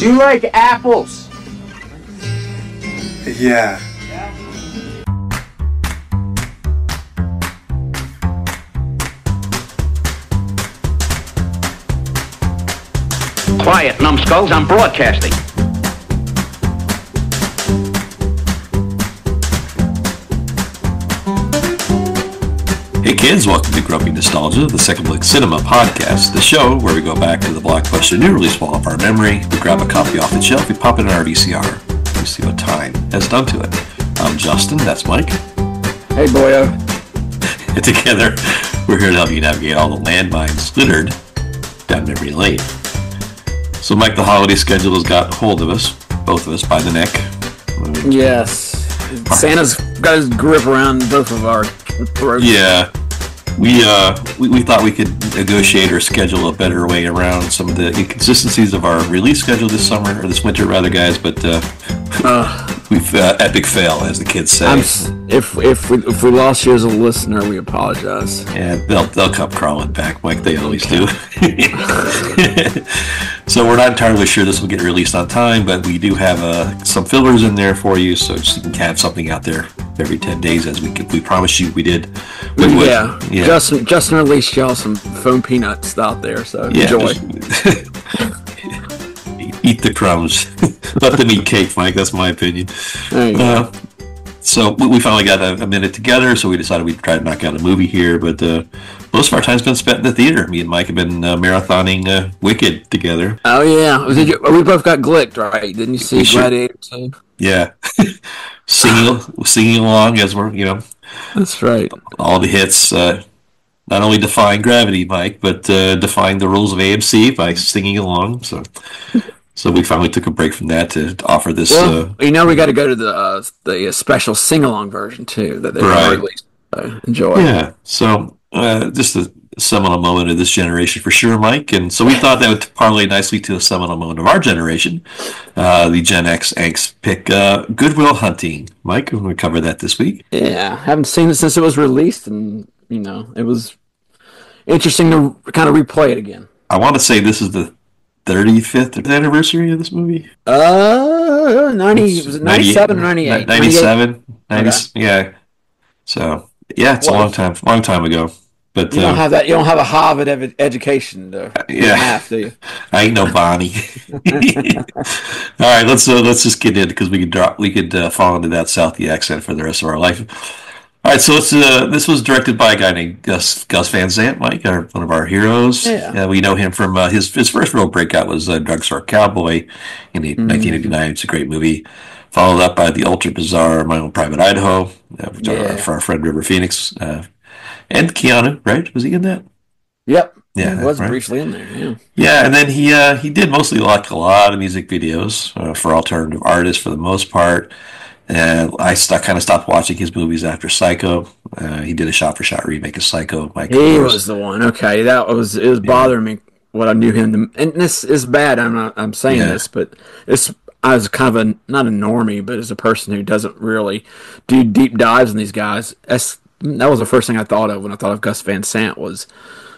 Do you like apples? Yeah. Quiet, numbskulls, I'm broadcasting. Hey kids, welcome to Grumpy Nostalgia, the Second Look Cinema podcast, the show where we go back to the blockbuster new release wall of our memory, we grab a copy off the shelf, we pop it in our VCR, we see what time has done to it. I'm Justin, that's Mike. Hey, boyo. And together, we're here to help you navigate all the landmines littered down memory lane. So Mike, the holiday schedule has got hold of us, both of us, by the neck. Yes. Santa's got his grip around both of our throats. Yeah. We thought we could negotiate or schedule a better way around some of the inconsistencies of our release schedule this summer, or this winter rather, guys, but we've epic fail, as the kids say. If we lost you as a listener, we apologize. Yeah, they'll come crawling back, Mike. They always do. So we're not entirely sure this will get released on time, but we do have some fillers in there for you, so just you can have something out there every 10 days, as we promised you we did. Yeah. Justin released y'all some foam peanuts out there, so enjoy. Eat the crumbs. Let them eat cake, Mike. That's my opinion. There you go. So we finally got a minute together, so we decided we'd try to knock out a movie here, but most of our time's been spent in the theater. Me and Mike have been marathoning Wicked together. Oh, yeah. We both got glicked, right? Didn't you see Gladiator 2? Yeah. singing along as we're, That's right. all the hits, not only defying gravity, Mike, but defying the rules of AMC by singing along, So we finally took a break from that to offer this. Well, we got to go to the special sing-along version too that they released. Enjoy. Yeah. So just a seminal moment of this generation for sure, Mike. And so we thought that would parlay nicely to a seminal moment of our generation, the Gen X angst pick, Good Will Hunting. Mike, we're going to cover that this week. Yeah, haven't seen it since it was released, and it was interesting to kind of replay it again. I want to say this is the 35th anniversary of this movie? was it 97 or 98? 97. 90, okay. Yeah. So, yeah, it's a long time ago. But you don't have that. You don't have a Harvard education, though. Math, do you? I ain't no Barney. All right, let's just get in, because we could fall into that Southie accent for the rest of our life. All right, so this was directed by a guy named Gus Van Sant, Mike, one of our heroes. Yeah. We know him from his first real breakout was Drugstore Cowboy in 1989. It's a great movie. Followed up by the ultra bizarre My Own Private Idaho, for our friend River Phoenix, and Keanu, right? Was he in that? Yep. Yeah, he was briefly in there. Yeah. Yeah, and then he did mostly like a lot of music videos for alternative artists for the most part. And I kind of stopped watching his movies after Psycho. He did a shot-for-shot remake of Psycho. He was the one. Okay, it was bothering me what I knew him to, and this is bad. I'm saying this, but I was kind of not a normie, but as a person who doesn't really do deep dives in these guys, that was the first thing I thought of when I thought of Gus Van Sant, was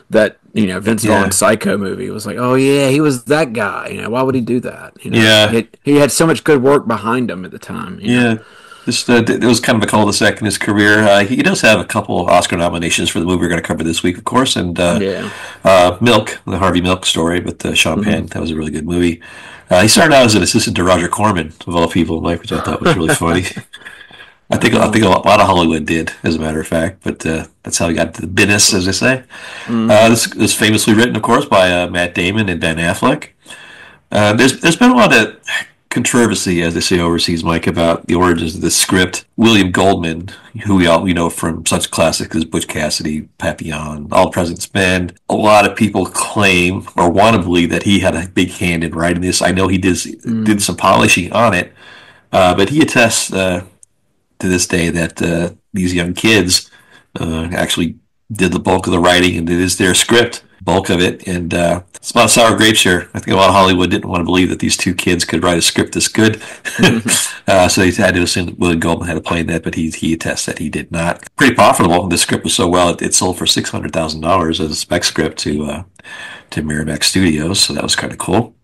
that Vince Vaughn Psycho movie. It was like, oh yeah, he was that guy. Why would he do that? He had so much good work behind him at the time. It was kind of a cul-de-sac in his career. He does have a couple of Oscar nominations for the movie we're going to cover this week, of course, and Milk, the Harvey Milk story with Sean Penn. That was a really good movie. He started out as an assistant to Roger Corman, of all people, Mike, which I thought was really funny. I think a lot of Hollywood did, as a matter of fact, but that's how he got to the business, as they say. This is famously written, of course, by Matt Damon and Ben Affleck. There's been a lot of controversy, as they say overseas, Mike, about the origins of this script. William Goldman, who we know from such classics as Butch Cassidy, Papillon, All the President's Men. A lot of people claim or want to believe that he had a big hand in writing this. I know he did some polishing on it, but he attests to this day that these young kids actually did the bulk of the writing, and it is their script, bulk of it. And it's about sour grapes here. I think a lot of Hollywood didn't want to believe that these two kids could write a script this good. So they had to assume that William Goldman had a play in that, but he attests that he did not. Pretty profitable. The script was so well, it sold for $600,000 as a spec script to Miramax Studios, so that was kind of cool.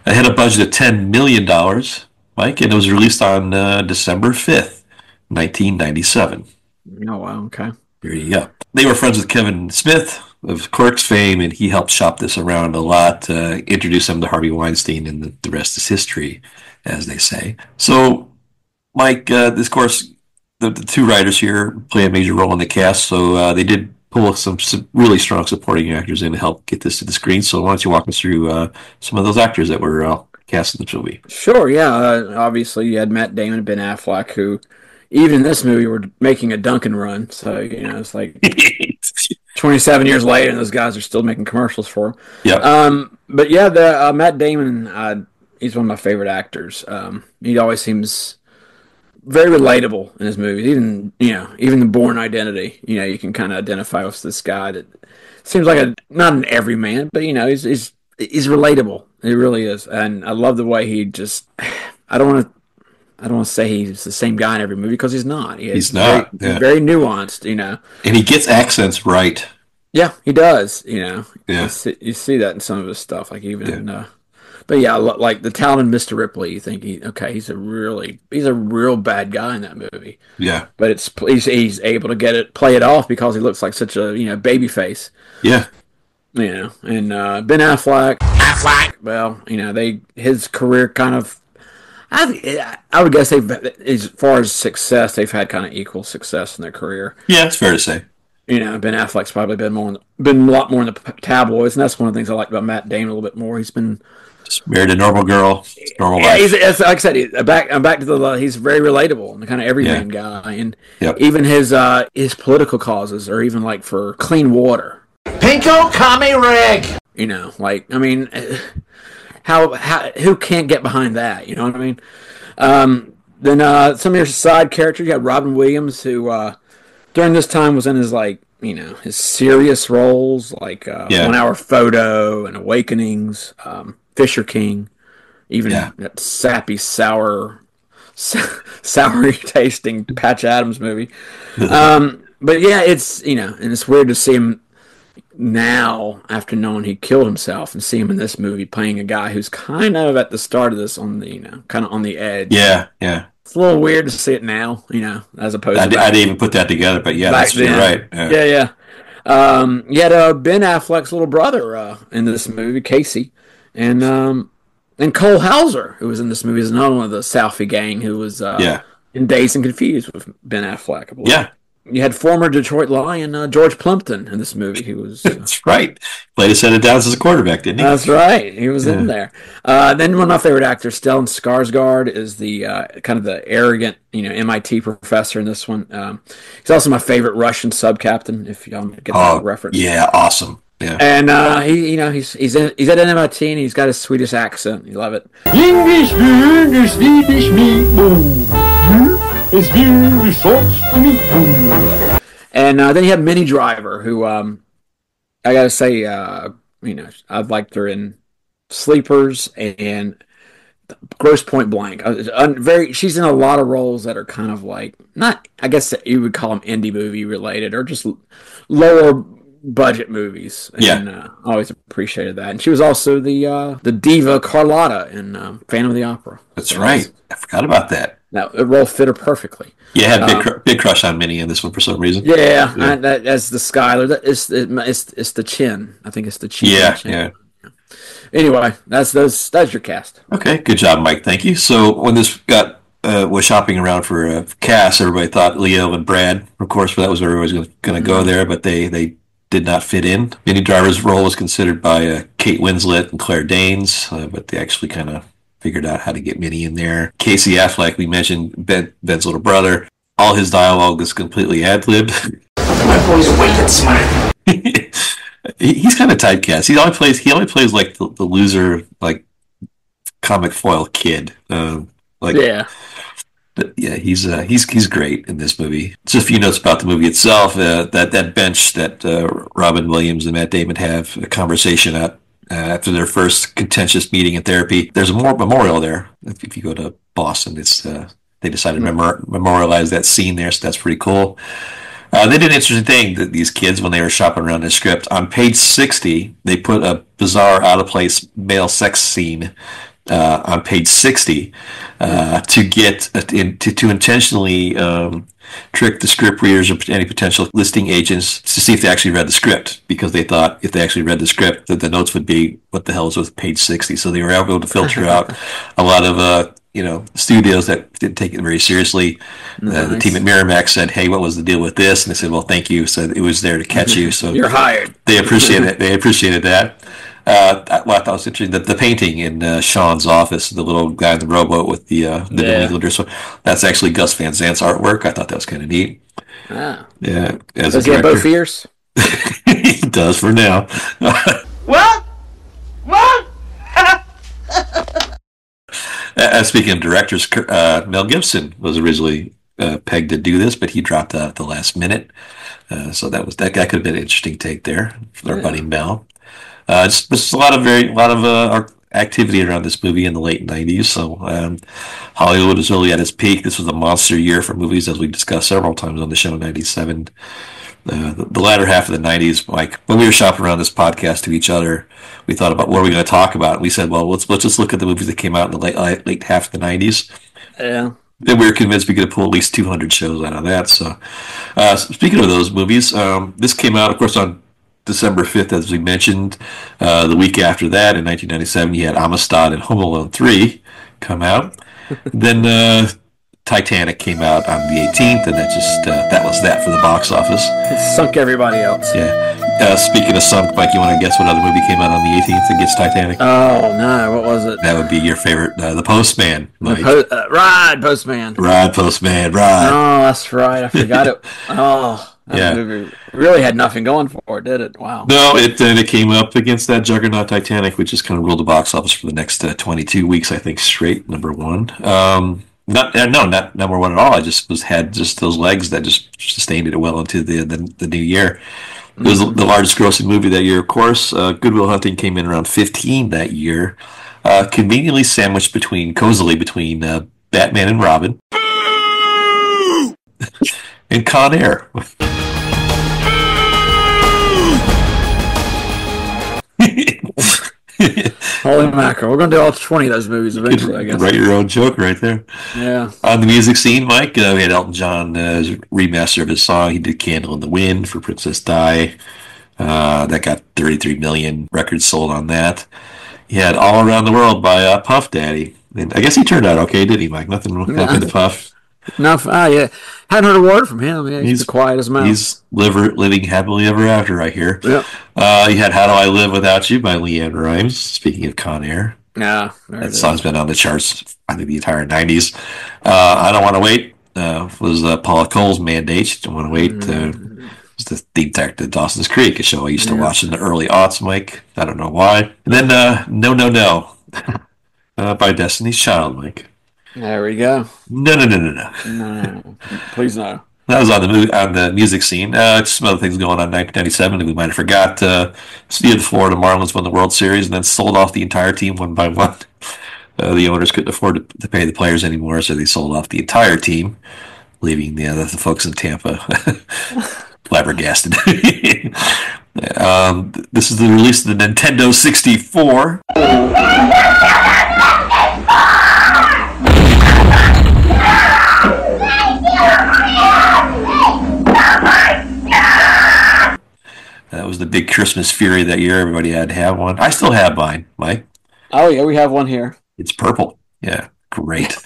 It had a budget of $10 million, Mike, and it was released on December 5th, 1997. Oh, wow, okay. There you go. They were friends with Kevin Smith of Clerks fame, and he helped shop this around a lot, introduce them to Harvey Weinstein, and the rest is history, as they say. So, Mike, this course, the two writers here play a major role in the cast, so they did pull some really strong supporting actors in to help get this to the screen. So why don't you walk us through some of those actors that were cast in the movie? Sure, yeah. Obviously, you had Matt Damon and Ben Affleck, who even in this movie were making a Dunkin' run. So, it's like 27 years later, and those guys are still making commercials for him. Yeah. But yeah, the Matt Damon, he's one of my favorite actors. He always seems very relatable in his movies. Even the Bourne Identity. You can kind of identify with this guy that seems like not an everyman, but he's relatable. He really is, and I love the way he just. I don't want to say he's the same guy in every movie because he's not. He's not. Very nuanced, And he gets accents right. Yeah, he does. Yeah. You see that in some of his stuff, like even in. But yeah, like the talented Mr. Ripley. You think he's a real bad guy in that movie. Yeah. But he's able to play it off because he looks like such a baby face. Yeah. And Ben Affleck. Well, his career kind of. I would guess as far as success, they've had kind of equal success in their career. Yeah, it's fair to say. Ben Affleck's probably been a lot more in the tabloids, and that's one of the things I like about Matt Damon a little bit more. He's been just married a normal girl, normal life. He's, like I said, I'm back to he's very relatable and the kind of everyman guy, and even his political causes, or even like for clean water. Pinko Kami Rig. Who can't get behind that? You know what I mean? Then some of your side characters, you got Robin Williams, who during this time was in his his serious roles, like 1 Hour Photo and Awakenings, Fisher King, even that sappy, sour tasting Patch Adams movie. But yeah, it's and it's weird to see him now after knowing he killed himself and see him in this movie playing a guy who's kind of at the start of this on the kind of on the edge. Yeah. It's a little weird to see it now, as opposed to I didn't even put that together, but yeah, that's you're right. Yeah. You had Ben Affleck's little brother in this movie, Casey, and Cole Hauser, who was in this movie, is another one of the Southie gang who was in Dazed and Confused with Ben Affleck, I believe. Yeah. You had former Detroit Lion George Plimpton in this movie. He was that's right. Played a set of downs as a quarterback, didn't he? That's right. He was in there. Then one of my favorite actors, Stellan Skarsgård, is the kind of the arrogant, MIT professor in this one. He's also my favorite Russian sub-captain. If y'all get that reference. Yeah, awesome. Yeah. And he's at MIT and he's got a Swedish accent. You love it. English beer, Swedish meatball. It's beer, sauce to meatball. And then you have Minnie Driver, who I gotta say, I've liked her in Sleepers and Gross Point Blank. She's in a lot of roles that are kind of like not, I guess that you would call them indie movie related or just lower budget movies. And I always appreciated that. And she was also the diva Carlotta in Phantom of the Opera. That's right. I forgot about that. Now the role fit her perfectly. Yeah, I had big crush on Minnie in this one for some reason. Yeah. That's the Skylar. It's the chin. I think it's the chin. Yeah. Anyway, that's your cast. Okay, good job, Mike. Thank you. So when this was shopping around for cast, everybody thought Leo and Brad, of course, that was where everybody was going to go there, but they did not fit in. Minnie Driver's role was considered by Kate Winslet and Claire Danes, but they actually kind of figured out how to get Minnie in there. Casey Affleck, we mentioned, Ben's little brother. All his dialogue is completely ad-libbed. My boy's wicked smart. He's kind of typecast. He only plays like the loser, like comic foil kid. He's great in this movie. Just a few notes about the movie itself. That bench that Robin Williams and Matt Damon have a conversation at after their first contentious meeting in therapy. There's a memorial there. If you go to Boston, it's they decided to memorialize that scene there, so that's pretty cool. They did an interesting thing that these kids, when they were shopping around the script, on page 60, they put a bizarre, out-of-place male sex scene on page 60 to get to intentionally trick the script readers or any potential listing agents to see if they actually read the script, because they thought if they actually read the script that the notes would be what the hell is with page 60. So they were able to filter out a lot of studios that didn't take it very seriously. Nice. The team at Miramax said, "Hey, what was the deal with this?" And they said, "Well, thank you." So it was there to catch you. So you're hired. They appreciated it. They appreciated that. I thought was interesting that the painting in Sean's office, the little guy in the rowboat with the New Englanders, so that's actually Gus Van Zant's artwork. I thought that was kind of neat. Ah. Yeah, as does a director, he have both ears? He does for now. What? What? Speaking of directors, Mel Gibson was originally pegged to do this, but he dropped out at the last minute. So that could have been an interesting take there for our buddy Mel. There's a lot of activity around this movie in the late 90s. So Hollywood was really at its peak. This was a monster year for movies, as we discussed several times on the show. 97. The latter half of the 90s, like when we were shopping around this podcast to each other, we thought about what are we going to talk about. And we said, well, let's just look at the movies that came out in the late half of the 90s. Yeah. And we were convinced we could pull at least 200 shows out of that. So speaking of those movies, this came out, of course, on December 5th, as we mentioned. The week after that, in 1997, you had Amistad and Home Alone 3 come out. Then Titanic came out on the 18th, and that was that for the box office. It sunk everybody else. Yeah. Speaking of sunk, Mike, you want to guess what other movie came out on the 18th against Titanic? Oh, no. What was it? That would be your favorite, The Postman, Mike. Ride, Postman. Ride, Postman, ride. Oh, that's right. I forgot it. Oh, that movie really had nothing going for it, did it? Wow. No, it came up against that juggernaut Titanic, which just kind of ruled the box office for the next 22 weeks, I think, straight, number one. Not number one at all. I had those legs that just sustained it well into the new year. It was the largest grossing movie that year, of course. Good Will Hunting came in around 15 that year, conveniently sandwiched cozily between Batman and Robin and Con Air. Holy mackerel. We're going to do all 20 of those movies eventually, I guess. Write your own joke right there. Yeah. On the music scene, Mike, we had Elton John remaster of his song. He did Candle in the Wind for Princess Di. That got 33 million records sold on that. He had All Around the World by Puff Daddy. And I guess he turned out okay, didn't he, Mike? Nothing happened to Puff. No, yeah. Hadn't heard a word from him. Yeah, he's quiet as a mouse. He's living happily ever after, I hear. Yep. You had How Do I Live Without You by Leanne Rimes, speaking of Con Air. Yeah. That song's been on the charts, I think, the entire 90s. I Don't Want to Wait was Paula Cole's Mandate. Don't Want to Wait. Was the theme track to Dawson's Creek, a show I used to watch in the early aughts, Mike. I don't know why. And then No, No, No by Destiny's Child, Mike. There we go. No. No. Please no. That was on the music scene. Just some other things going on in 1997 that we might have forgot. The Florida Marlins won the World Series and then sold off the entire team one by one. The owners couldn't afford to pay the players anymore, so they sold off the entire team, leaving the folks in Tampa flabbergasted. This is the release of the Nintendo 64. That was the big Christmas fury that year. Everybody had to have one. I still have mine, Mike. Oh, yeah, we have one here. It's purple. Yeah, great.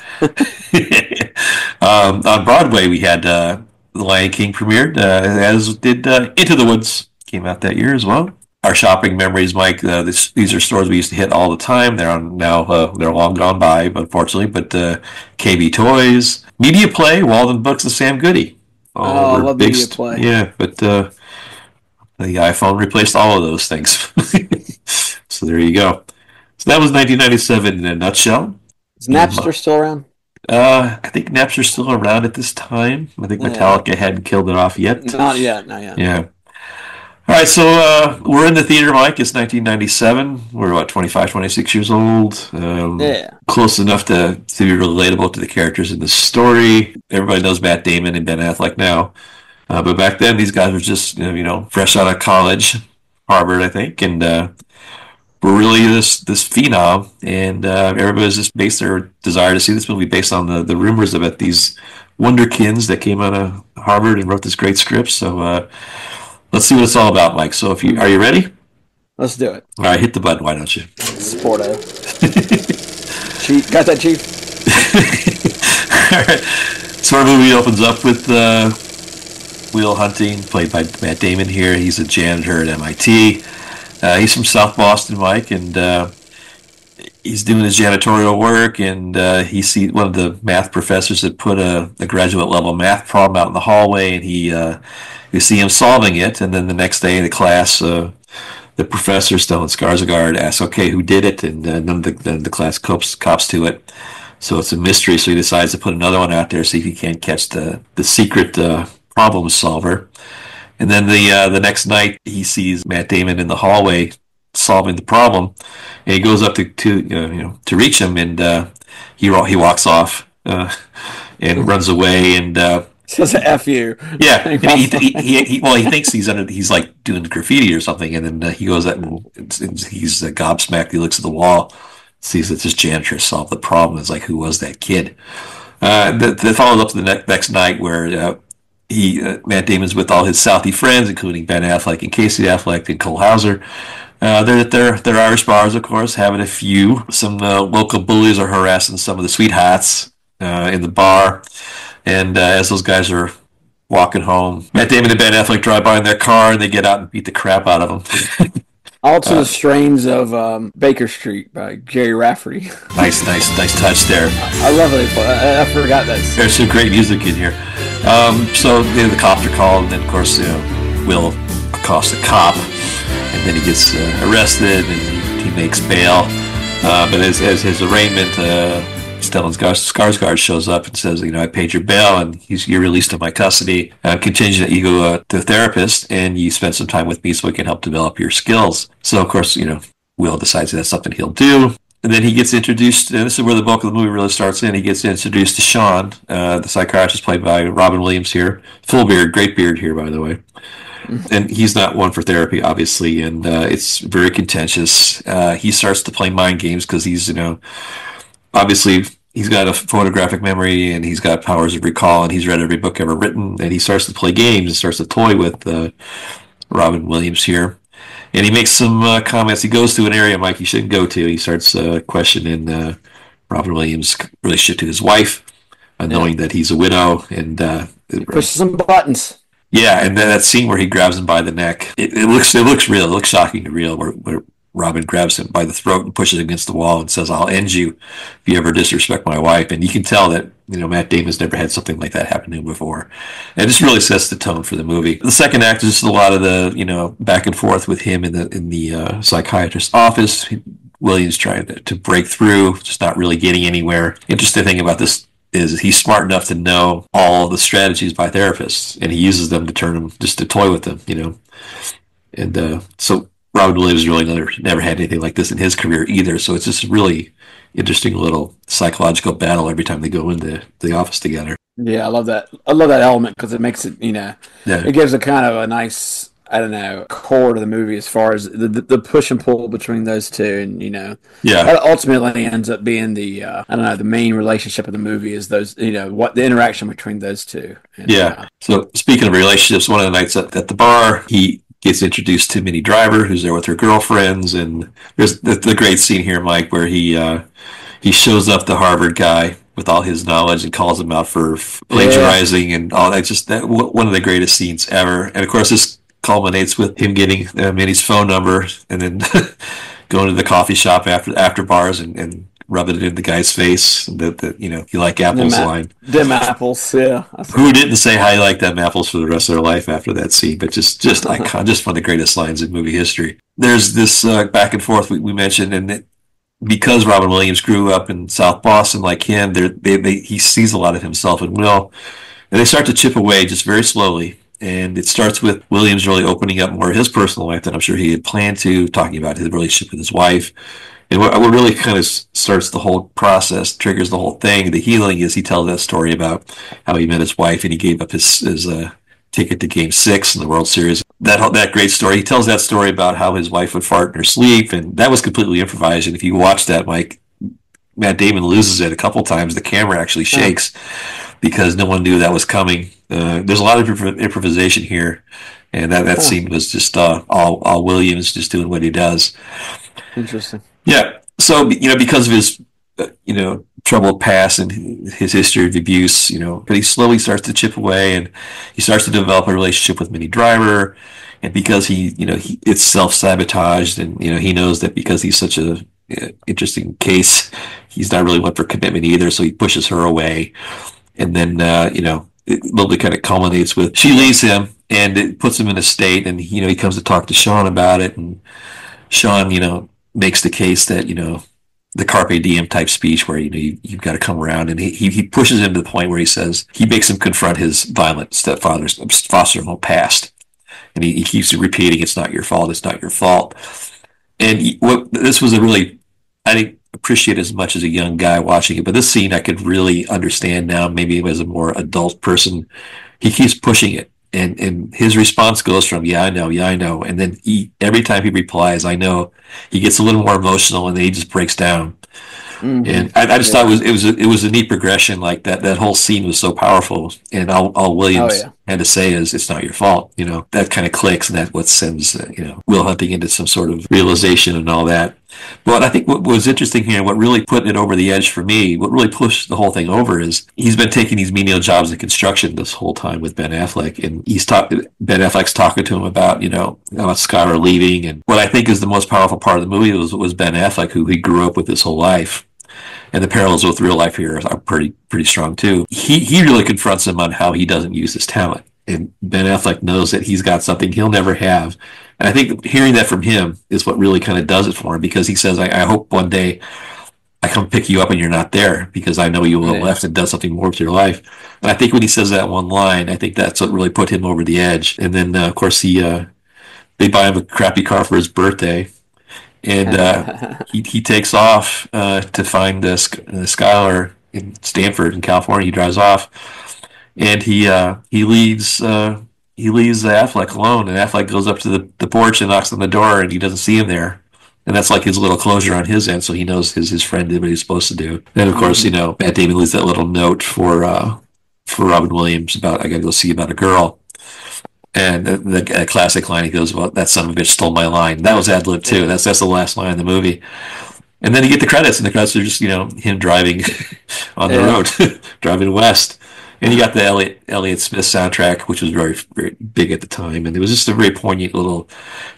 On Broadway, we had The Lion King premiered, as did Into the Woods. Came out that year as well. Our shopping memories, Mike, these are stores we used to hit all the time. They're on now. They're long gone by, unfortunately. But KB Toys, Media Play, Walden Books, and Sam Goody. I love Media Play. Yeah, but the iPhone replaced all of those things. So there you go. So that was 1997 in a nutshell. Is Napster still around? I think Napster's still around at this time. I think Metallica hadn't killed it off yet. Not yet. Yeah. All right, so we're in the theater, Mike. It's 1997. We're about 25, 26 years old. Close enough to be relatable to the characters in the story. Everybody knows Matt Damon and Ben Affleck now. But back then, these guys were just, fresh out of college, Harvard, I think, and were really this phenom, and everybody's just based their desire to see this movie based on the rumors about these wonderkins that came out of Harvard and wrote this great script. So let's see what it's all about, Mike. So are you ready? Let's do it. All right, hit the button. Why don't you? Sporto. Chief, got that, Chief? All right. So our movie opens up with Will Hunting, played by Matt Damon here. He's a janitor at MIT. He's from South Boston, Mike, and he's doing his janitorial work, and he sees one of the math professors had put a graduate level math problem out in the hallway, and you see him solving it, and then the next day in the class, the professor, Stellan Skarsgård, asks, okay, who did it? And none of the class cops to it. So it's a mystery, so he decides to put another one out there, see if he can't catch the secret problem solver. And then the next night, he sees Matt Damon in the hallway solving the problem, and he goes up to reach him, and he walks off and runs away, and says "F you." Yeah, and he thinks he's like doing graffiti or something, and then he goes up and he's gobsmacked. He looks at the wall, sees that this janitor solved the problem. It's like, who was that kid? That followed up to the next night where Matt Damon's with all his Southie friends, including Ben Affleck and Casey Affleck and Cole Hauser. They're at their Irish bars, of course, having a few. Some local bullies are harassing some of the sweethearts in the bar. And as those guys are walking home, Matt Damon and Ben Affleck drive by in their car, and they get out and beat the crap out of them. All to the strains of Baker Street by Jerry Rafferty. Nice touch there. I love it. I forgot that. There's some great music in here. So the cops are called, and then, of course, Will accosts a cop, and then he gets arrested, and he makes bail. But as his arraignment, Stellan Skarsgård shows up and says, I paid your bail, and you're released to my custody. Contingent that you go to a therapist and you spend some time with me so we can help develop your skills. So, of course, Will decides that's something he'll do. And then he gets introduced, and this is where the bulk of the movie really starts in. He gets introduced to Sean, the psychiatrist played by Robin Williams here. Full beard, great beard here, by the way. And he's not one for therapy, obviously, and it's very contentious. He starts to play mind games because he's, obviously, he's got a photographic memory, and he's got powers of recall, and he's read every book ever written, and he starts to play games and starts to toy with Robin Williams here. And he makes some comments. He goes to an area, Mike, he shouldn't go to. He starts questioning Robin Williams' relationship to his wife, knowing that he's a widow. And he pushes some buttons. Yeah, and then that scene where he grabs him by the neck, it looks real. It looks shockingly real, where Robin grabs him by the throat and pushes him against the wall and says, I'll end you if you ever disrespect my wife. And you can tell that, Matt Damon's never had something like that happen to him before. And this really sets the tone for the movie. The second act is just a lot of the, back and forth with him in the psychiatrist's office. Williams trying to break through, just not really getting anywhere. Interesting thing about this is he's smart enough to know all the strategies by therapists, and he uses them to turn them, just to toy with them, And so Robin Williams really never had anything like this in his career either, so it's just a really interesting little psychological battle every time they go into the office together. Yeah, I love that. I love that element because it makes it, it gives a kind of a nice, core to the movie as far as the push and pull between those two, and that ultimately ends up being the the main relationship of the movie is those, what the interaction between those two. And, So speaking of relationships, one of the nights at the bar, he gets introduced to Minnie Driver, who's there with her girlfriends, and there's the great scene here, Mike, where he shows up the Harvard guy with all his knowledge and calls him out for plagiarizing and all that. Just one of the greatest scenes ever. And of course, this culminates with him getting Minnie's phone number and then going to the coffee shop after bars and rubbing it in the guy's face. You like apples line. Them apples, yeah. Who didn't say how you like them apples for the rest of their life after that scene? But just icon, just one of the greatest lines in movie history. There's this back and forth we mentioned, and because Robin Williams grew up in South Boston like him, he sees a lot of himself in Will, and they start to chip away just very slowly. And it starts with Williams really opening up more of his personal life than I'm sure he had planned to, talking about his relationship with his wife. And what really kind of starts the whole process, triggers the whole thing, the healing, is he tells that story about how he met his wife and he gave up his ticket to Game 6 in the World Series. That great story. He tells that story about how his wife would fart in her sleep, and that was completely improvised. And if you watch that, Mike, Matt Damon loses it a couple times. The camera actually shakes because no one knew that was coming. There's a lot of improvisation here, and that scene was just all Williams just doing what he does. Interesting. Yeah. So, because of his, troubled past and his history of abuse, but he slowly starts to chip away, and he starts to develop a relationship with Minnie Driver. And because it's self-sabotaged, and, he knows that because he's such a interesting case, he's not really one for commitment either. So he pushes her away. And then, it literally kind of culminates with she leaves him, and it puts him in a state, and, he comes to talk to Sean about it. And Sean, makes the case that, the carpe diem type speech where, you've got to come around, and he pushes him to the point where he makes him confront his violent stepfather's foster home past. And he keeps repeating, it's not your fault, it's not your fault. And this was I didn't appreciate as much as a young guy watching it, but this scene I could really understand now, maybe as a more adult person. He keeps pushing it. And his response goes from, yeah, I know. And then every time he replies, I know, he gets a little more emotional, and then he just breaks down. Mm-hmm. And I just thought it was a neat progression. Like that whole scene was so powerful. And all Williams had to say is, it's not your fault. That kind of clicks, and that's what sends, Will Hunting into some sort of realization and all that. But I think what was interesting here, what really put it over the edge for me, what really pushed the whole thing over, is he's been taking these menial jobs in construction this whole time with Ben Affleck, and Ben Affleck's talking to him about Skylar leaving. And what I think is the most powerful part of the movie was Ben Affleck, who he grew up with his whole life. And the parallels with real life here are pretty strong too. He really confronts him on how he doesn't use his talent. And Ben Affleck knows that he's got something he'll never have. And I think hearing that from him is what really kind of does it for him, because he says, I hope one day I come pick you up and you're not there, because I know you will have left and done something more with your life. And I think when he says that one line, I think that's what really put him over the edge. And then, of course, they buy him a crappy car for his birthday. And he takes off to find Skylar in Stanford in California. He drives off, and he leaves Affleck alone. And Affleck goes up to the porch and knocks on the door, and he doesn't see him there. And that's like his little closure on his end, so he knows his friend did what he was supposed to do. And of course, Matt Damon leaves that little note for Robin Williams about, I got to go see about a girl. And the classic line, he goes, well, that son of a bitch stole my line. That was ad-lib too. That's the last line in the movie. And then you get the credits, and the credits are just, him driving on the road, driving west. And you got the Elliott Smith soundtrack, which was very, very big at the time. And it was just a very poignant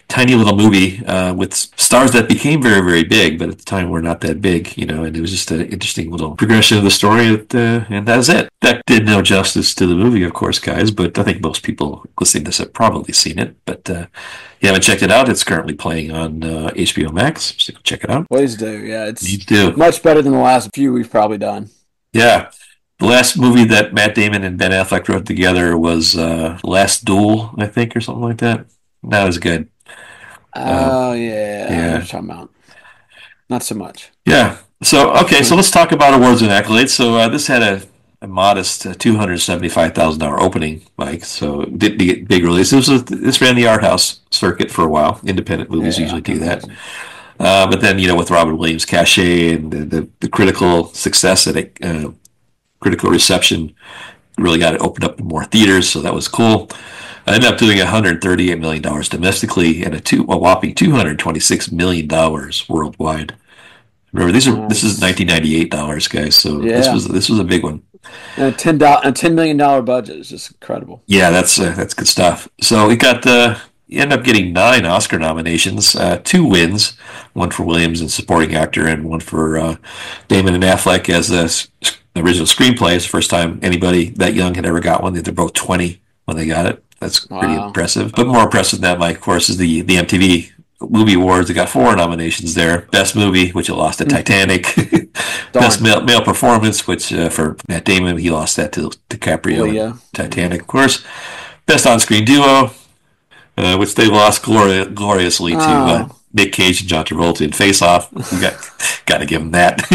tiny little movie with stars that became very, very big, but at the time were not that big, and it was just an interesting little progression of the story. And that was it. That did no justice to the movie, of course, guys, but I think most people listening to this have probably seen it. But if you haven't checked it out, it's currently playing on HBO Max, so check it out. Please do, yeah. It's much better than the last few we've probably done. Yeah. The last movie that Matt Damon and Ben Affleck wrote together was Last Duel, I think, or something like that. That was good. Oh, yeah. I know what you're talking about. Not so much. Yeah. So, okay, so let's talk about awards and accolades. So this had a modest $275,000 opening, Mike, so it didn't get big release. This ran the art house circuit for a while. Independent movies usually do that. But then, with Robin Williams' cachet and the critical success that it critical reception really got it opened up in more theaters, so that was cool. I ended up doing $138 million domestically and a whopping $226 million worldwide. Remember, this is $1998, guys, so this was a big one. And a $10 million budget is just incredible. Yeah, that's good stuff. So it got you end up getting 9 Oscar nominations, 2 wins, one for Williams in supporting actor and one for Damon and Affleck as the original screenplay. It's the first time anybody that young had ever got one. They're both 20 when they got it. That's pretty impressive. But more impressive than that, Mike, of course, is the MTV Movie Awards. They got 4 nominations there. Best Movie, which it lost to Titanic. Best male Performance, which for Matt Damon, he lost that to DiCaprio. Titanic, of course. Best On-Screen Duo, which they lost gloriously to Nick Cage and John Travolta in Face Off. You got to give them that.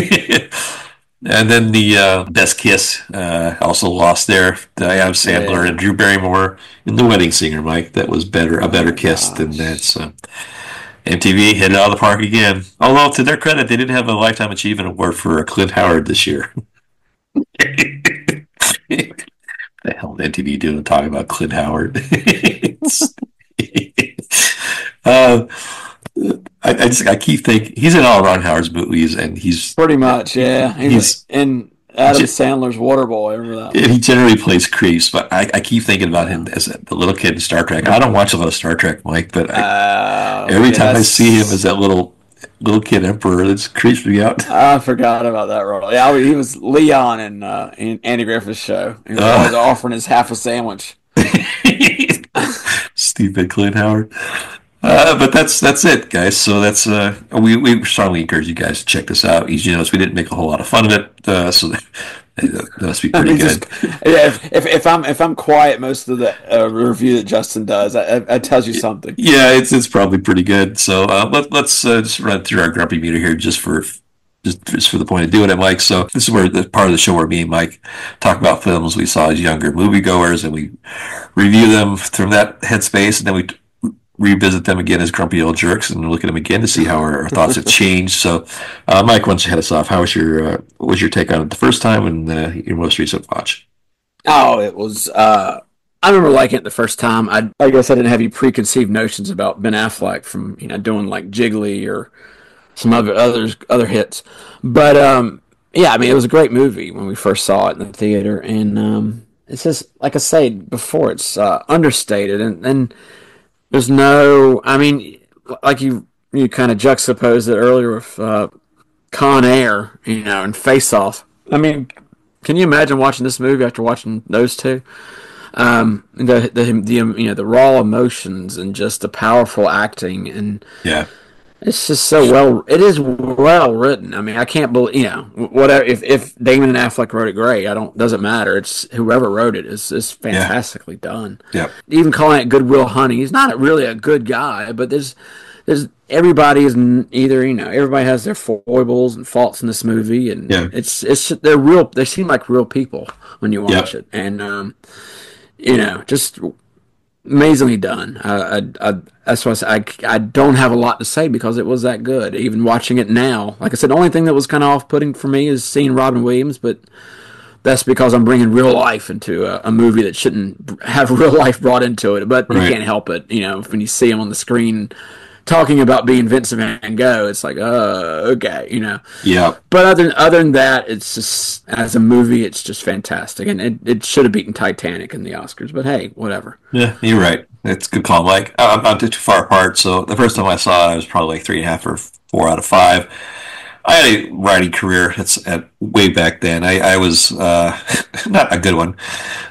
And then the Best Kiss also lost there. Adam Sandler and Drew Barrymore in The Wedding Singer, Mike. That was a better kiss than that. So MTV hit it out of the park again. Although, to their credit, they didn't have a Lifetime Achievement Award for Clint Howard this year. The hell is MTV doing talking about Clint Howard? I keep thinking he's in all Ron Howard's movies, and he's pretty much he's in Adam Sandler's Waterboy. Remember that? And he generally plays creeps, but I keep thinking about him as the little kid in Star Trek. I don't watch a lot of Star Trek, Mike, but every time I see him as that little kid emperor, it creeps me out. I forgot about that role. Yeah, he was Leon in Andy Griffith's show. He was always offering his half a sandwich. Stupid Clint Howard. But that's it, guys. So that's we strongly encourage you guys to check this out. Easy Notes. We didn't make a whole lot of fun of it, so that must be pretty good. If I'm quiet most of the review that Justin does, that tells you something. Yeah, it's probably pretty good. So let's just run through our grumpy meter here, just for the point of doing it, Mike. So this is where the part of the show where me and Mike talk about films we saw as younger moviegoers, and we review them from that headspace, and then we revisit them again as grumpy old jerks and look at them again to see how our thoughts have changed. So, Mike, why don't you head us off? How was what was your take on it the first time and your most recent watch? Oh, it was. I remember liking it the first time. I guess I didn't have any preconceived notions about Ben Affleck from doing like Jiggly or some other hits, but yeah, I mean it was a great movie when we first saw it in the theater, and it's just like I said before, it's understated and there's no, I mean, like you kind of juxtaposed it earlier with Con Air, and Face Off. I mean, can you imagine watching this movie after watching those two? The raw emotions and just the powerful acting, and it's just it is well written. I mean, I can't believe, whatever, if Damon and Affleck wrote it great, doesn't matter. It's whoever wrote it is fantastically done. Yeah. Even calling it Good Will Hunting, he's not really a good guy, but there's everybody is either, everybody has their foibles and faults in this movie, and they're real, they seem like real people when you watch it. And, just amazingly done. That's why I don't have a lot to say because it was that good. Even watching it now, like I said, the only thing that was kind of off-putting for me is seeing Robin Williams, but that's because I'm bringing real life into a movie that shouldn't have real life brought into it. But you can't help it, when you see him on the screen talking about being Vincent Van Gogh, it's like, okay, Yeah. But other than that, it's just, as a movie, it's just fantastic. And it should have beaten Titanic in the Oscars, but hey, whatever. Yeah, you're right. It's a good call, Mike. I'm not too far apart. So the first time I saw it, I was probably like 3.5 or 4 out of 5. I had a writing career. It's way back then. I was not a good one,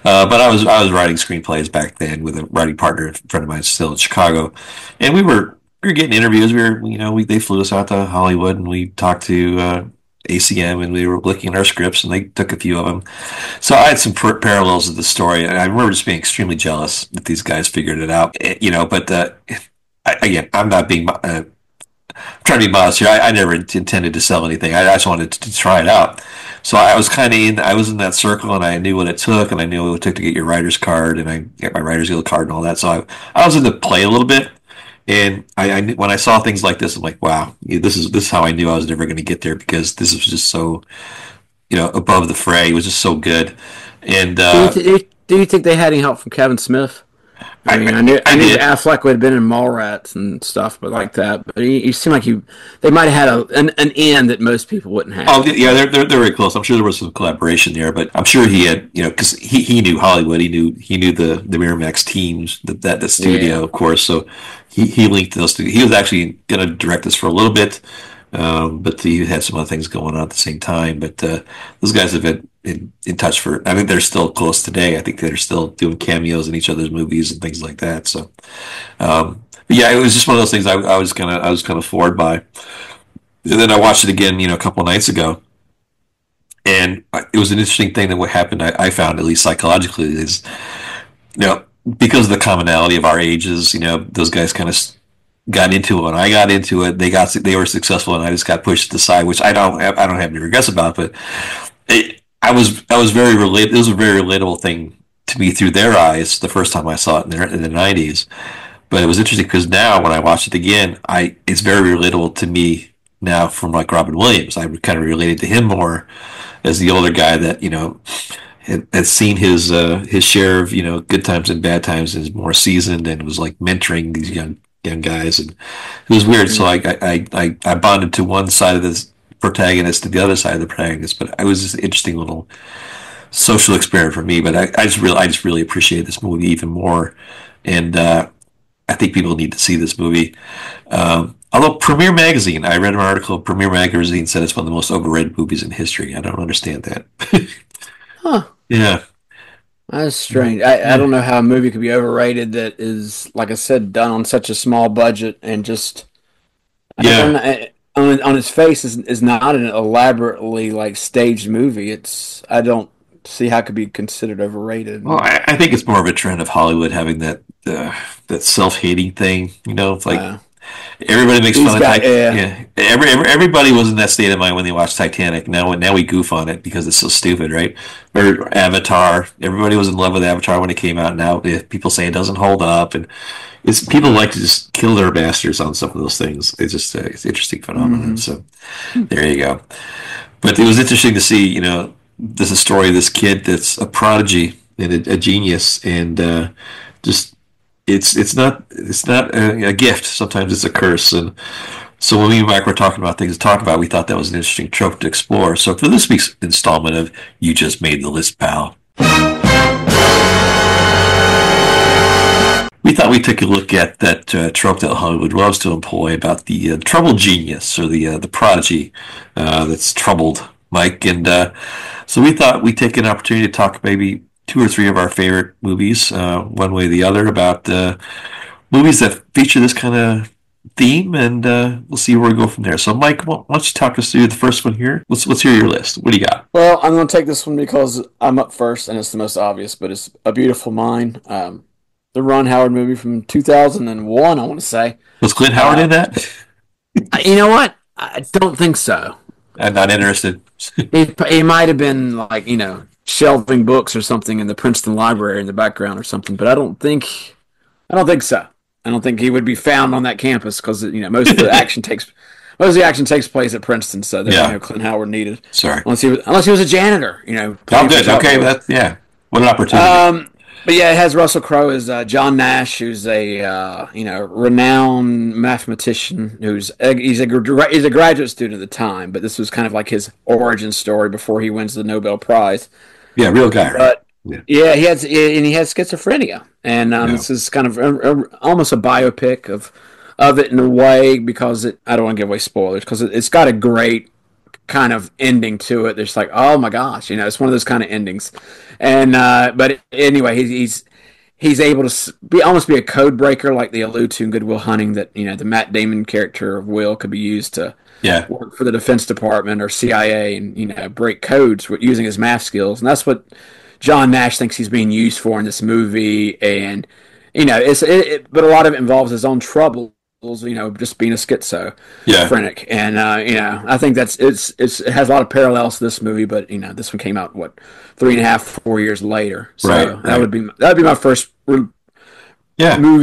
but I was writing screenplays back then with a writing partner, a friend of mine, still in Chicago, and we were getting interviews. They flew us out to Hollywood, and we talked to ACM, and we were looking at our scripts, and they took a few of them. So I had some parallels of the story, and I remember just being extremely jealous that these guys figured it out. But again, I'm not being. I'm trying to be modest here. I never intended to sell anything. I just wanted to try it out. So I was I was in that circle, and I knew what it took, and I knew what it took to get your writer's card, and I get my writer's guild card and all that. So I was in the play a little bit. And when I saw things like this, I'm like, wow, this is how I knew I was never going to get there, because this was just so, above the fray. It was just so good. And do you think they had any help from Kevin Smith? I knew Affleck would have been in Mallrats and stuff, but like that. But he seemed like they might have had an end that most people wouldn't have. Oh yeah, they're very close. I'm sure there was some collaboration there, but I'm sure he had, because he knew Hollywood, he knew the Miramax teams, the studio, of course. So he linked those two. He was actually going to direct this for a little bit, but he had some other things going on at the same time. But those guys have been in touch for. I think they're still close today. I think they're still doing cameos in each other's movies and things like that. So, but yeah, it was just one of those things I was kind of floored by. And then I watched it again, a couple of nights ago, and it was an interesting thing that what happened. I found, at least psychologically, is because of the commonality of our ages, those guys kind of got into it when I got into it. They were successful, and I just got pushed to the side, which I don't have any regrets about. But I was very related. It was a very relatable thing to me through their eyes the first time I saw it in the '90s. But it was interesting because now when I watch it again, it's very relatable to me now from like Robin Williams. I kind of related to him more as the older guy that had seen his share of good times and bad times, and is more seasoned and was like mentoring these young guys, and it was weird. So I bonded to one side of this protagonist to the other side of the protagonist, but it was just an interesting little social experiment for me. But I just really appreciate this movie even more, and I think people need to see this movie. Although Premiere Magazine, I read an article. Premiere Magazine said it's one of the most overrated movies in history. I don't understand that. Huh. Yeah. That's strange. I don't know how a movie could be overrated that is, like I said, done on such a small budget and just on its face is not an elaborately like staged movie. I don't see how it could be considered overrated. Well, I think it's more of a trend of Hollywood having that self-hating thing. It's like everybody makes fun of Titanic. Yeah. Everybody was in that state of mind when they watched Titanic. Now we goof on it because it's so stupid, right? Or Avatar. Everybody was in love with Avatar when it came out. Now people say it doesn't hold up, and people like to just kill their masters on some of those things. It's an interesting phenomenon. So there you go. But it was interesting to see. There's a story of this kid that's a prodigy and a genius, and just. It's not a gift. Sometimes it's a curse. And so when me and Mike were talking about things to talk about, we thought that was an interesting trope to explore. So for this week's installment of You Just Made the List, Pal, we thought we'd take a look at that trope that Hollywood loves to employ about the troubled genius or the prodigy that's troubled Mike. And so we thought we'd take an opportunity to talk maybe 2 or 3 of our favorite movies, one way or the other, about movies that feature this kind of theme, and we'll see where we go from there. So, Mike, why don't you talk us through the first one here? Let's hear your list. What do you got? Well, I'm going to take this one because I'm up first, and it's the most obvious, but it's A Beautiful Mind, the Ron Howard movie from 2001, I want to say. Was Clint Howard in that? You know what? I don't think so. I'm not interested. He might have been like, shelving books or something in the Princeton Library in the background or something, but I don't think so. I don't think he would be found on that campus because most of the action takes place at Princeton, so there's no Clint Howard needed. Sorry, unless he was a janitor. Oh, good. Okay, what an opportunity. But yeah, it has Russell Crowe as John Nash, who's a renowned mathematician. He's a graduate student at the time, but this was kind of like his origin story before he wins the Nobel Prize. Yeah, real guy, right? But he has schizophrenia, and this is kind of almost a biopic of it in a way because I don't want to give away spoilers because it's got a great kind of ending to it. There's like, oh my gosh, it's one of those kind of endings. And but anyway, he's able to almost be a code breaker, like they allude to in Good Will Hunting, that the Matt Damon character of Will could be used to work for the Defense Department or CIA and break codes using his math skills. And that's what John Nash thinks he's being used for in this movie. And but a lot of it involves his own trouble. Just being a schizophrenic, and I think it has a lot of parallels to this movie, but this one came out 3.5, 4 years later, so right. That'd be my first movie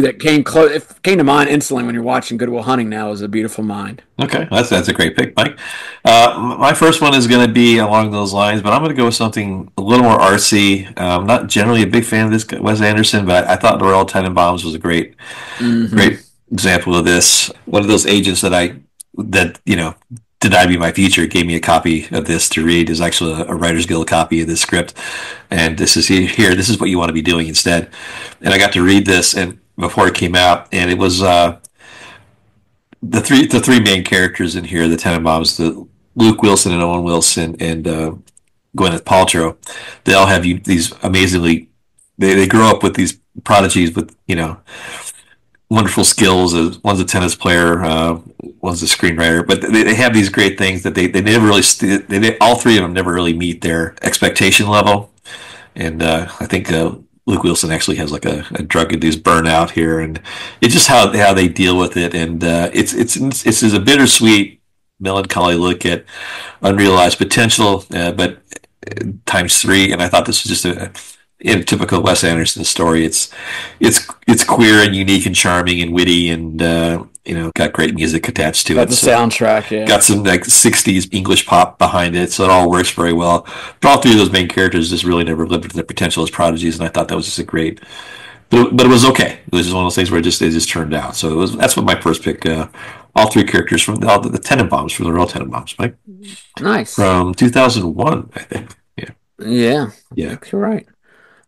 that came close. It came to mind instantly when you're watching Good Will Hunting. Now is A Beautiful Mind. Okay, that's a great pick, Mike. My first one is going to be along those lines, but I'm going to go with something a little more artsy. I'm not generally a big fan of this Wes Anderson, but I thought The Royal Tenenbaums was a great example of this. One of those agents that denied me my feature gave me a copy of this to read. Is actually a Writers Guild copy of this script, and this is here. This is what you want to be doing instead. And I got to read this and before it came out, and it was the three main characters in here, the Tenenbaums, the Luke Wilson and Owen Wilson and Gwyneth Paltrow. They all have these amazingly. They grow up with these prodigies with wonderful skills. One's a tennis player, one's a screenwriter, but they have these great things that they never really all three of them never really meet their expectation level. And I think Luke Wilson actually has like a drug-induced burnout here, and it's just how they deal with it, and it's a bittersweet, melancholy look at unrealized potential, but times three. And I thought this was just in a typical Wes Anderson story. It's queer and unique and charming and witty, and got great music attached to it. The soundtrack, yeah. Got some like 60s English pop behind it, so it all works very well. But all three of those main characters just really never lived up to their potential as prodigies, and I thought that was just a great. But it was okay. It was just one of those things where it just turned out. So that's what my first pick. All three characters from all the Tenenbaums, from the real Tenenbaums, Mike. Nice. From 2001, I think. Yeah. You're right.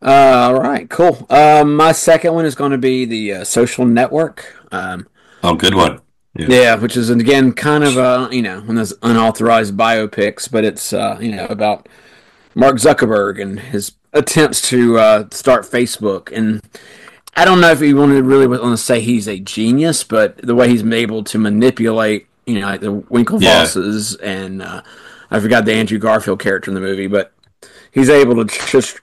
All right, cool. My second one is going to be The Social Network. Good one. Yeah, which is, again, kind of one of those unauthorized biopics, but it's about Mark Zuckerberg and his attempts to start Facebook. And I don't know if he really want to say he's a genius, but the way he's able to manipulate, like the Winklevosses and I forgot the Andrew Garfield character in the movie, but he's able to just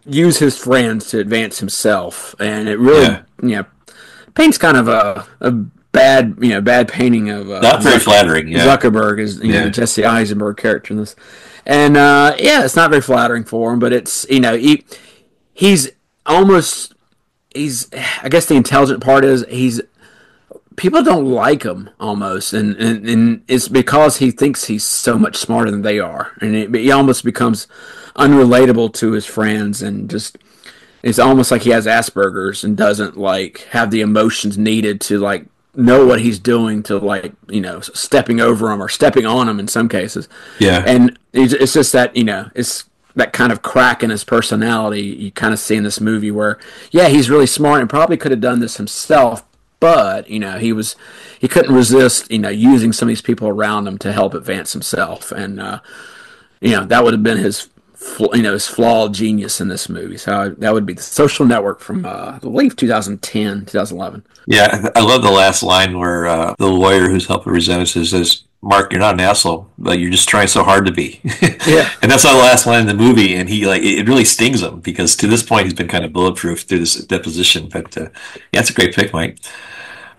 use his friends to advance himself, and it really, paints kind of a bad painting of not very flattering. Zuckerberg is Jesse Eisenberg character in this, and it's not very flattering for him, but it's he's I guess the intelligent part is people don't like him almost, and it's because he thinks he's so much smarter than they are, and he almost becomes unrelatable to his friends, and just it's almost like he has Asperger's and doesn't have the emotions needed to know what he's doing, to stepping over him or stepping on him in some cases. Yeah, and it's just that it's that kind of crack in his personality you kind of see in this movie where he's really smart and probably could have done this himself, but he couldn't resist using some of these people around him to help advance himself, and that would have been his flawed genius in this movie. So that would be The Social Network from I believe 2010, 2011. Yeah, I love the last line where the lawyer who's helping present says, "Mark, you're not an asshole, but you're just trying so hard to be." Yeah, and that's the last line in the movie, and he it really stings him because to this point he's been kind of bulletproof through this deposition. But it's a great pick, Mike.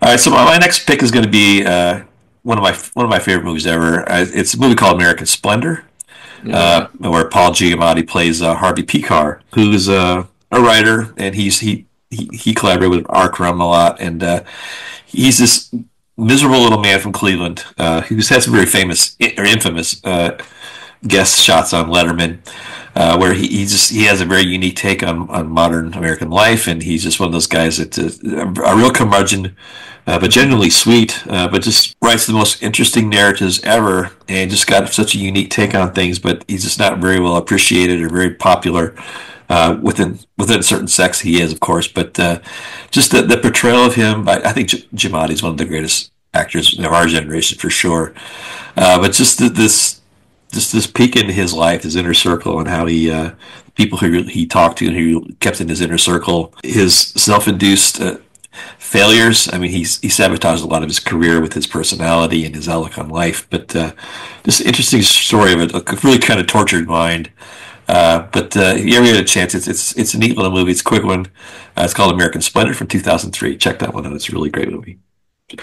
All right, so my next pick is going to be one of my favorite movies ever. It's a movie called American Splendor. Where Paul Giamatti plays Harvey Pekar, who's a writer, and he collaborated with R. Crumb a lot, and he's this miserable little man from Cleveland who's had some very famous or infamous guest shots on Letterman, where he has a very unique take on modern American life, and he's just one of those guys that's a real curmudgeon, but genuinely sweet, but just writes the most interesting narratives ever, and just got such a unique take on things, but he's just not very well appreciated or very popular within a certain sects he is, of course, but just the portrayal of him, I think Giamatti is one of the greatest actors of our generation for sure, but just this peek into his life, his inner circle, and how people who he talked to and who he kept in his inner circle, his self-induced failures. I mean, he sabotaged a lot of his career with his personality and his outlook on life. But just an interesting story of a really kind of tortured mind. But if you ever get a chance, it's a neat little movie. It's a quick one. It's called American Splendor from 2003. Check that one out. It's a really great movie.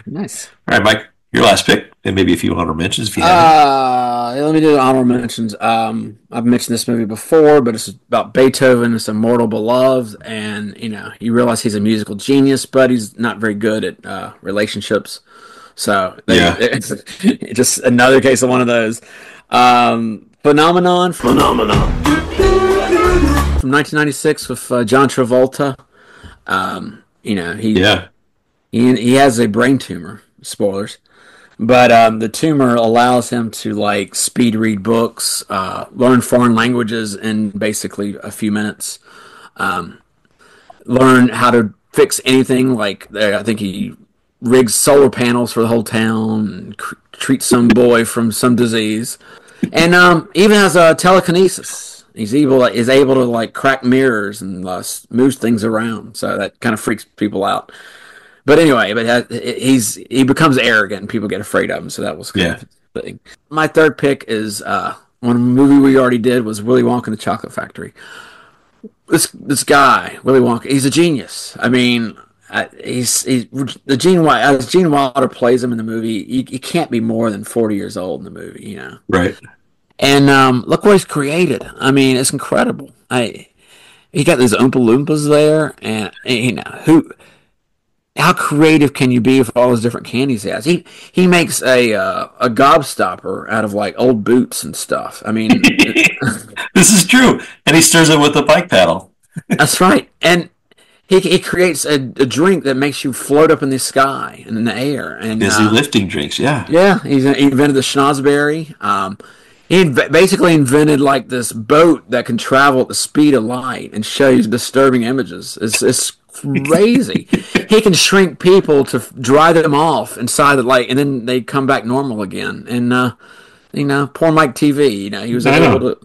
Nice. All right, Mike, your last pick, and maybe a few honorable mentions if you have. Let me do the honorable mentions. I've mentioned this movie before, but it's about Beethoven. It's Immortal Beloved, and you realize he's a musical genius, but he's not very good at relationships. So it's just another case of one of those. Phenomenon from 1996 with John Travolta. He has a brain tumor. Spoilers. But the tumor allows him to speed read books, learn foreign languages in basically a few minutes, learn how to fix anything. I think he rigs solar panels for the whole town, and treats some boy from some disease, and even has telekinesis. He's able to crack mirrors and move things around. So that kind of freaks people out. But anyway, he becomes arrogant and people get afraid of him. So that was kind of the thing. My third pick is one movie we already did was Willy Wonka and the Chocolate Factory. this guy Willy Wonka. He's a genius. I mean, he's the Gene Wilder plays him in the movie. He can't be more than 40 years old in the movie, you know. Right. And look what he's created. I mean, it's incredible. He got these Oompa Loompas there, and you know who. How creative can you be with all those different candies he has? He makes a gobstopper out of like old boots and stuff. I mean, this is true, and he stirs it with a bike paddle. That's right, and he creates a drink that makes you float up in the sky and in the air. And busy lifting drinks, yeah. Yeah, he invented the schnozberry. He basically invented like this boat that can travel at the speed of light and show you disturbing images. It's crazy. He can shrink people to dry them off inside the light, and then they come back normal again. And you know, poor Mike TV. You know, he was able to.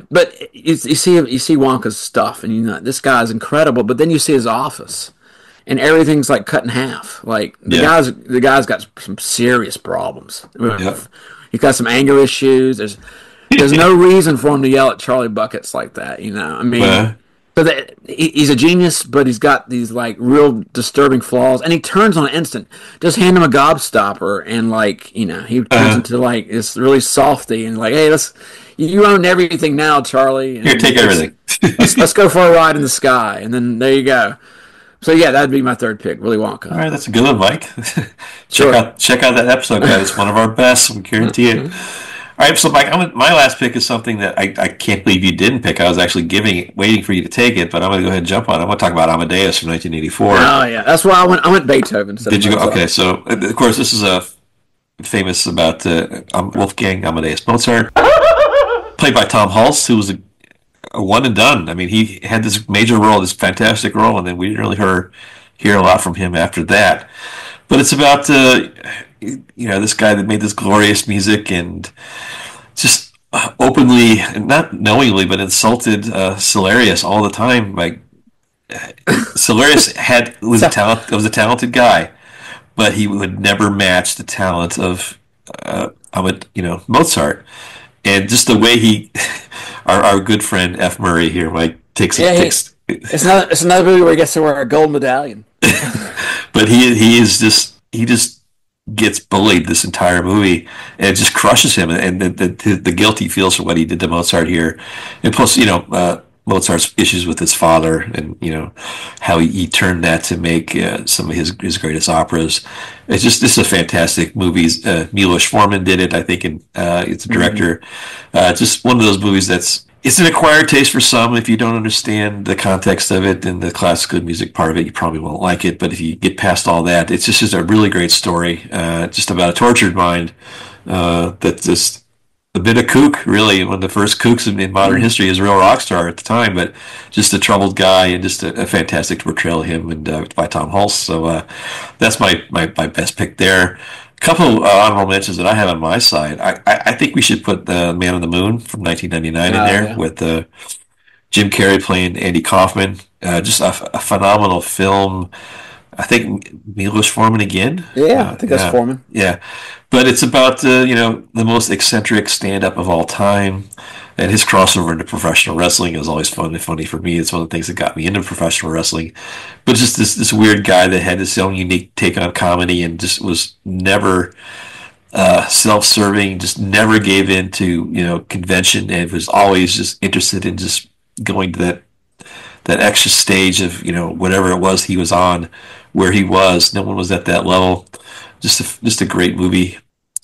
But you see Wonka's stuff, and you know this guy's incredible. But then you see his office, and everything's like cut in half. Like the guy's got some serious problems. Yep. He's got some anger issues. There's no reason for him to yell at Charlie Buckets like that. You know, I mean. So that he's a genius, but he's got these like real disturbing flaws, and he turns on an instant. Just hand him a gobstopper, and like you know, he turns into like this really softy, and like, hey, you own everything now, Charlie. And here, take everything. let's go for a ride in the sky, and then there you go. So yeah, that'd be my third pick, Willy Wonka. All right, that's a good one, Mike. Sure. check out that episode, guys. It's one of our best. We guarantee it. All right, so Mike, my last pick is something that I can't believe you didn't pick. I was actually waiting for you to take it, but I'm going to go ahead and jump on it. I'm going to talk about Amadeus from 1984. Oh yeah, that's why I went Beethoven. Did you go? Okay, so of course this is famous about Wolfgang Amadeus Mozart, played by Tom Hulce, who was a one and done. I mean, he had this major role, this fantastic role, and then we didn't really hear a lot from him after that. But it's about this guy that made this glorious music and just openly, not knowingly, but insulted Cellarius all the time. Like Cellarius was a talented guy, but he would never match the talent of Mozart. And just the way our good friend F. Murray here, Mike, takes. It's another movie where he gets to wear a gold medallion. But he just gets bullied this entire movie, and it just crushes him, and the guilt he feels for what he did to Mozart here, and plus Mozart's issues with his father, and how he turned that to make some of his greatest operas. This is a fantastic movie. Milos Forman did it, I think, and it's a director. Just one of those movies it's an acquired taste for some. If you don't understand the context of it and the classical music part of it, you probably won't like it. But if you get past all that, it's just a really great story, just about a tortured mind that's just a bit of kook, really. One of the first kooks in modern history, is a real rock star at the time, but just a troubled guy, and just a fantastic portrayal of him, and by Tom Hulce. So that's my best pick there. A couple honorable mentions that I have on my side. I think we should put the Man on the Moon from 1999 in there, with Jim Carrey playing Andy Kaufman. Just a phenomenal film. I think Milos Forman again. Yeah, I think that's Forman. Yeah, but it's about the most eccentric stand-up of all time, and his crossover into professional wrestling is always funny for me. It's one of the things that got me into professional wrestling. But just this weird guy that had his own unique take on comedy, and just was never self-serving, just never gave in to convention, and was always just interested in just going to that extra stage of whatever it was he was on, where he was. No one was at that level. Just a great movie.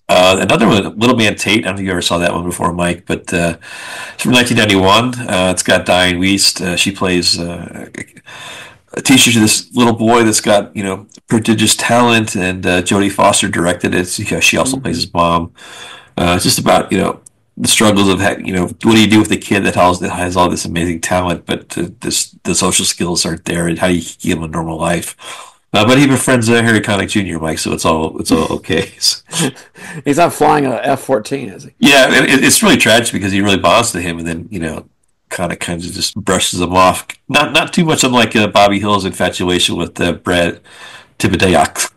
Another one, Little Man Tate. I don't know if you ever saw that one before, Mike, but it's from 1991. It's got Diane Wiest. She plays a teacher to this little boy that's got prodigious talent, and Jodie Foster directed it. She also plays his mom. It's just about the struggles of what do you do with a kid that has all this amazing talent, but the social skills aren't there, and how do you give him a normal life? But he befriends Harry Connick Jr., Mike, so it's all okay. He's not flying a F-14, is he? Yeah, it's really tragic because he really bonds to him, and then Connick kind of just brushes him off. Not too much unlike Bobby Hill's infatuation with Brad Tibideus.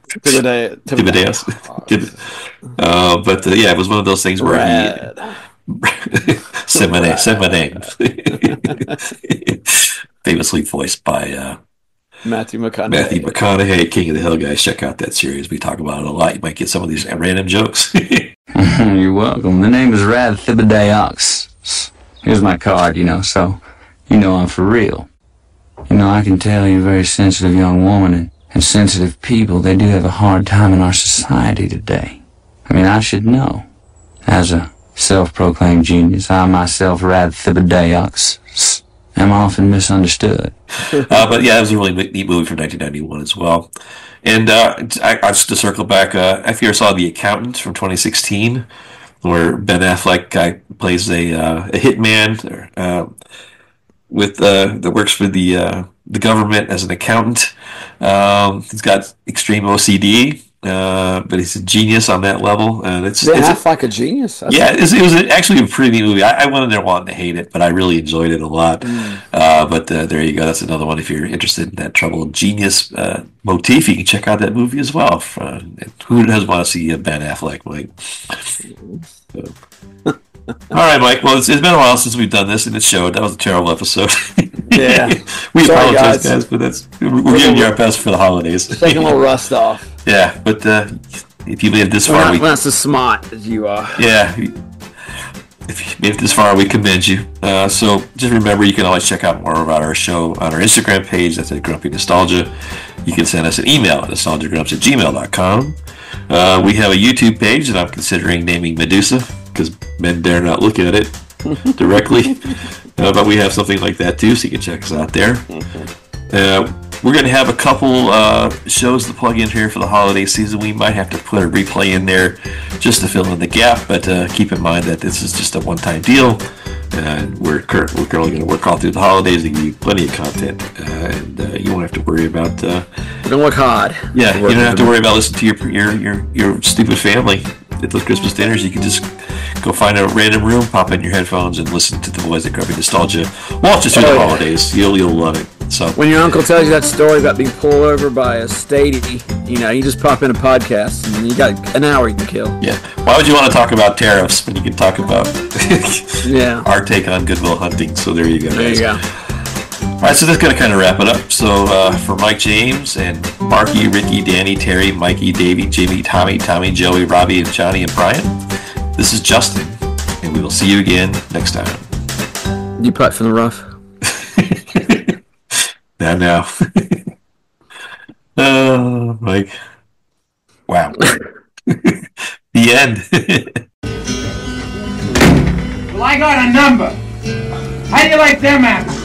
But it was one of those things where Say my name. Famously voiced by Matthew McConaughey. Matthew McConaughey, King of the Hill, guys. Check out that series. We talk about it a lot. You might get some of these random jokes. You're welcome. The name is Rad Thibodeaux. Here's my card, so I'm for real. I can tell you're a very sensitive young woman, and sensitive people, they do have a hard time in our society today. I should know. As a self-proclaimed genius, I myself, Rad Thibodeaux, am often misunderstood. But yeah, it was a really neat movie from 1991 as well. And I just to circle back, if you ever saw The Accountant from 2016, where Ben Affleck plays a hitman that works for the government as an accountant. He's got extreme OCD. But he's a genius on that level, and it's like a genius. It was actually a pretty neat movie. I went in there wanting to hate it, but I really enjoyed it a lot. But there you go. That's another one. If you're interested in that troubled genius motif, you can check out that movie as well. Who doesn't want to see Ben Affleck, Mike? All right, Mike. Well, it's been a while since we've done this, and it showed. That was a terrible episode. Yeah, we apologize, guys, but we're giving you our best for the holidays. Taking a little rust off. Yeah, but if you made it this far, we're not so smart as you are. Yeah, if you made it this far, we commend you. So just remember, you can always check out more about our show on our Instagram page. That's at Grumpy Nostalgia. You can send us an email at nostalgiagrumps@gmail.com. We have a YouTube page that I'm considering naming Medusa, because men dare not look at it directly. But we have something like that too, so you can check us out there. We're going to have a couple shows to plug in here for the holiday season. We might have to put a replay in there just to fill in the gap, but keep in mind that this is just a one-time deal, and we're currently going to work all through the holidays to give you plenty of content, and you won't have to worry about... we're going to work hard. Yeah, you don't have to worry about listening to your stupid family at the Christmas dinners. You can just go find a random room, pop in your headphones, and listen to the boys at Grumpy Nostalgia. Watch us through the holidays. You'll love it. So when your uncle tells you that story about being pulled over by a statey, you just pop in a podcast and you got an hour you can kill. Yeah. Why would you want to talk about tariffs when you can talk about our take on Good Will Hunting? So there you go, guys. There you go. All right, so that's going to kind of wrap it up. So for Mike James and Marky, Ricky, Danny, Terry, Mikey, Davey, Jimmy, Tommy, Joey, Robbie, and Johnny, and Brian, this is Justin, and we will see you again next time. You putt from the rough. Now. Oh, Mike. Wow. The end. Well, I got a number. How do you like them apples?